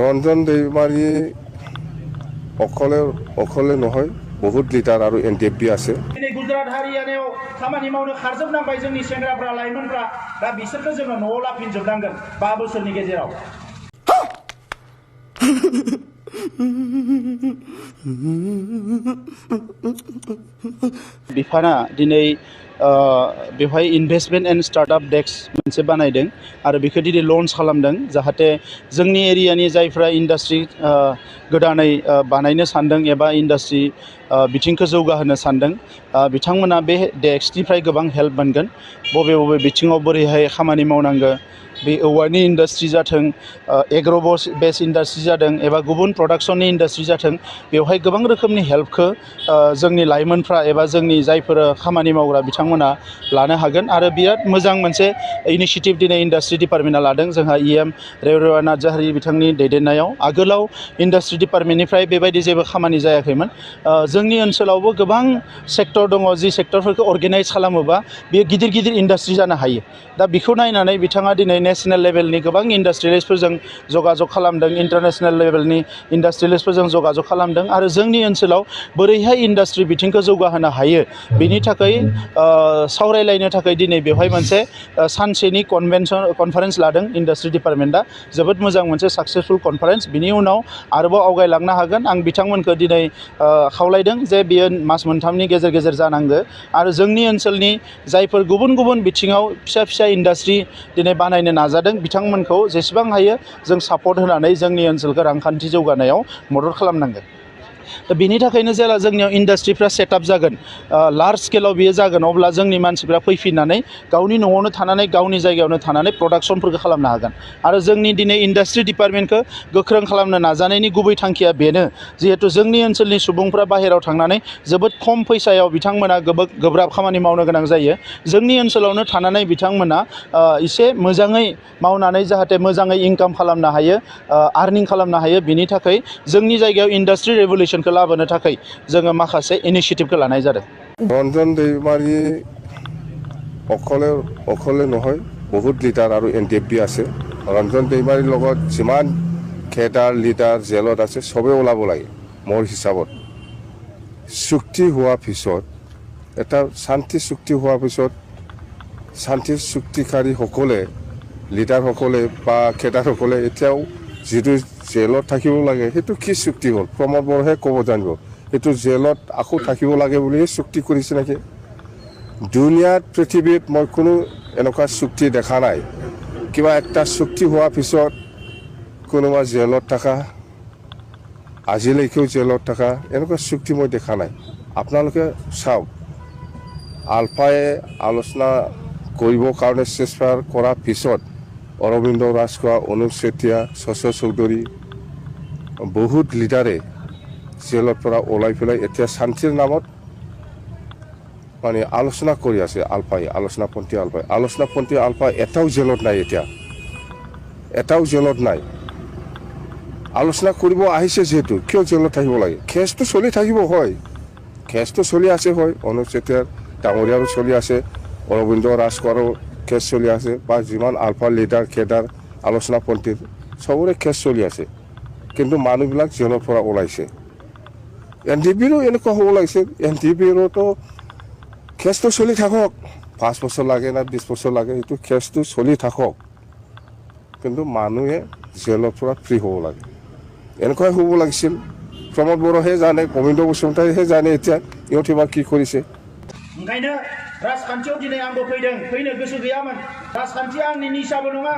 रन्जन दैमारी अखले নহয় बहुत लिटार आरो एनटीएफबी আছে दिनै गुजरात हारियानायाव खामानि मावनो खारजोबनांबाय जोंनि सेंग्राफ्रा लाइमोनफ्रा दा बिसोरखौ जोङो न'आव लाफिनजोबनांगोन 5 बोसोरनि गेजेराव बिफाना दिनै बेवहाय इनभेस्टमेन्ट एन्ड स्टार्टआप डेस्क मोनसे बानायदों आरो बेखौ दिनै लन्च खालामदों जाहाथे जोंनि एरियानि जायफ्रा इन्डास्ट्रि गोदानै बानायनो सानदों एबा इन्डास्ट्रि बिथिंखौ जौगाहोनो सानदों बिथांमोना बे डेस्कनिफ्राय गोबां हेल्प मोनगोन बबे बिथिङाव बोरैहाय खामानि मावनांगौ बे औवानि इन्डास्ट्रि जाथों एग्र' बेस इन्डास्ट्रि जादों एबा गुबुन प्रडाक्शननि इन्डास्ट्रि जाथों बेवहाय गोबां रोखोमनि हेल्पखौ जोंनि लाइमोनफ्रा एबा जोंनि जायफोर खामानि मावग्रा बिथांमोना लानो हागोन आरो बिराद मोजां मोनसे इनिशिएटिभ दिनै इन्डास्ट्रि डिपार्टमेन्टआ लादों जोंहा EM रेवरेवा नार्जारी बिथांनि दैदेननायाव आगोलाव इन्डास्ट्रि डिपार्टमेन्टनिफ्राय बेबायदि जेबो खामानि जायाखैमोन जोंनि ओनसोलावबो गोबां सेक्टर दङ जि सेक्टरफोरखौ अर्गेनाइज खालामोबा बेयो गिदिर गिदिर इन्डास्ट्रि जानो हायो दा बेखौ नायनानै बिथाङा दिनै नेशनेल लेभेलनि गोबां इन्डास्ट्रियेलिस्टफोरजों जगाजग खालामदों इन्टारनेशनेल लेभेलनि इन्डास्ट्रियेलिस्टफोरजों जगाजग खालामदों आरो जोंनि ओनसोलाव बोरैहाय इन्डास्ट्रि बिथिंखौ जौगाहोनो हायो बिनि थाखाय सावरायलायनो थाखाय दिनै बेवहाय मोनसे सानसेनि कनफारेन्स लादों इन्डास्ट्रि डिपार्टमेन्टआ जोबोद मोजां मोनसे साक्सेसफुल कनफारेन्स बिनि उनाव आरोबाव आवगायलांनो हागोन आं बिथांमोनखौ दिनै खावलायदों जे बियो मास मोनथामनि गेजेर गेजेर जानांगौ आरो जोंनि ओनसोलनि जायफोर गुबुन गुबुन बिथिङाव फिसा फिसा इन्डास्ट्रि दिनै बानायनो नाजादों बिथांमोनखौ जेसेबां हायो जों सापर्ट होनानै जोंनि ओनसोलखौ रांखान्थि जौगानायाव मदद खालामनांगोन दा बिनि थाखायनो जेला जोंनियाव इन्डास्ट्रिफ्रा सेटआप जागोन लार्ज स्केलाव बियो जागोन अब्ला जोंनि मानसिफ्रा फैफिननानै गावनि न'आवनो थानानै गावनि जायगायावनो थानानै प्रडाक्शनफोरखौ खालामनो हागोन आरो जोंनि दिनै इन्डास्ट्रि डिपार्टमेन्टखौ गोख्रों खालामनो नाजानायनि गुबै थांखिया बेनो जिहेतु जोंनि ओनसोलनि सुबुंफ्रा बाहेरायाव थांनानै जोबोद खम फैसायाव बिथांमोना गोब्राब खामानि मावनो गोनां जायो जोंनि ओनसोलावनो थानानै बिथांमोना एसे मोजाङै मावनानै जाहाथे मोजाङै इनकाम खालामनो हायो आर्निं खालामनो हायो बिनि थाखाय जोंनि जायगायाव इन्डास्ट्रि रेभुलेसनखौ लाबोनो थाखाय जोङो माखासे इनिशिएटिभखौ लानाय जादों रन्जन दैमारी अखले নহয় बहुत लिटार आरो एनटीएफबी আছে रन्जन दैमारीৰ লগত যিমান কেডাৰ লিটাৰ জেলত আছে সবে ওলাব লাগে মোৰ হিচাপত চুক্তি হোৱাৰ পিছত এটা শান্তি চুক্তি হোৱাৰ পিছত শান্তি চুক্তিকাৰীসকলে লিডাৰসকলে বা কেডাৰসকলে এতিয়াও যিটো জেলত থাকিব লাগে সেইটো কি চুক্তি হ'ল প্ৰমোদ বৰহে ক'ব জানিব এইটো জেলত আকৌ থাকিব লাগে বুলি চুক্তি কৰিছে নেকি দুনিয়াত পৃথিৱীত মই কোনো এনেকুৱা চুক্তি দেখা নাই কিবা একটা চুক্তি হোৱাৰ পিছত কোনোবা জেলত থকা আজিলৈকেও জেলত থকা এনেকুৱা চুক্তি মই দেখা নাই আপোনালোকে চাওক আলফাই আলোচনা কৰিবৰ কাৰণে চেষ্টা কৰাৰ পিছত অৰবিন্দ ৰাজখোৱা অনুপ চেতিয়া শশী চৌধুৰী বহুত লিডাৰে জেলৰ পৰা ওলাই পেলাই এতিয়া শান্তিৰ নামত মানে আলোচনা কৰি আছে আলফাই আলোচনাপন্থী আলফাই এটাও জেলত নাই এতিয়া এটাও জেলত নাই আলোচনা কৰিব আহিছে যেহেতু কিয় জেলত থাকিব লাগে কেছটো চলি থাকিব হয় কেছটো চলি আছে হয় অনুপ চেতিয়াৰ ডাঙৰীয়াৰো চলি আছে অৰবিন্দ ৰাজখোৱাৰো কেছ চলি আছে বা যিমান আলফা লিডাৰ কেডাৰ আলোচনাপন্থীৰ সবৰে কেছ চলি আছে কিন্তু মানুহবিলাক জেলৰ পৰা ওলাইছে এনটিপিৰো এনেকুৱা হ'ব লাগিছে এনটিপিৰোতো কেছটো চলি থাকক 5 বছৰ লাগে না 20 বছৰ লাগে এইটো কেছটো চলি থাকক কিন্তু মানুহে জেলৰ পৰা ফ্ৰী হ'ব লাগে এনেকুৱাই হ'ব লাগিছিল প্ৰমোদ বৰহে জানে গোবিন্দ বসুমতাৰীহে জানে এতিয়া ইহঁতে বা কি কৰিছে ओंखायनो राजखान्थियाव दिनै आंबो फैनो गोसो गैयामोन राजखान्थिया आंनि निसाबो नङा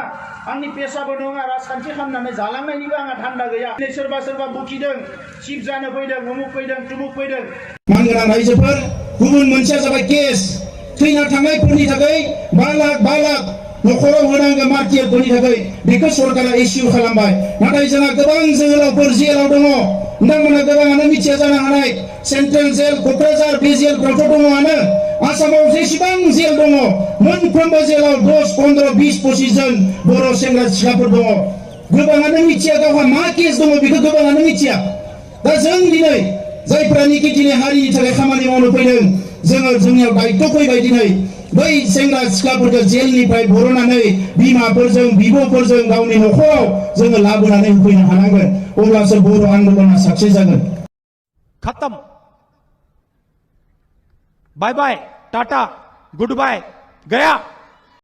आंनि पेसाबो नङा राजखान्थि खालामनानै जालांनायनिबो आंहा धान्दा गैया दिनै सोरबा बुखिदों चिफ जानो फैदों उमुक फैदों तुमुक फैदों मानगोनां रायजोफोर गुबुन मोनसेया जाबाय केस थैना थांनायफोरनि थाखाय 5 लाख न'खराव होनांगौ मार्टियारफोरनि थाखाय बेखौ सरकारा इस्यु खालामबाय नाथाय जोंहा गोबां जोहोलावफोर जेलाव दङ नोंथांमोना गोबाङानो मिथिया जानो हानाय सेन्ट्रेल जेल क'क्राझार बे जेलफ्रावथ' दङआनो आसामाव जेसेबां जेल दङ मोनफ्रोमबो जेलाव 10, 15, 20, 25 जन बर' सेंग्रा सिख्लाफोर दङ गोबाङानो मिथिया गावहा मा केस दङ बेखौ गोबाङानो मिथिया दा जों दिनै जायफ्रानिकि दिनै हारिनि थाखाय खामानि मावनो फैदों जोङो जोंनियाव दायित्व फैबाय दिनै बै सेंग्रा सिख्लाफोरखौ जेलनिफ्राय बरननानै बिमाफोरजों बिब'फोरजों गावनि न'खराव जोङो लाबोनानै होफैनो हानांगोन अब्लासो बर' आन्दोलना साक्सेस जागोन। खत्म बाय बाय टाटा गुड बाय गया।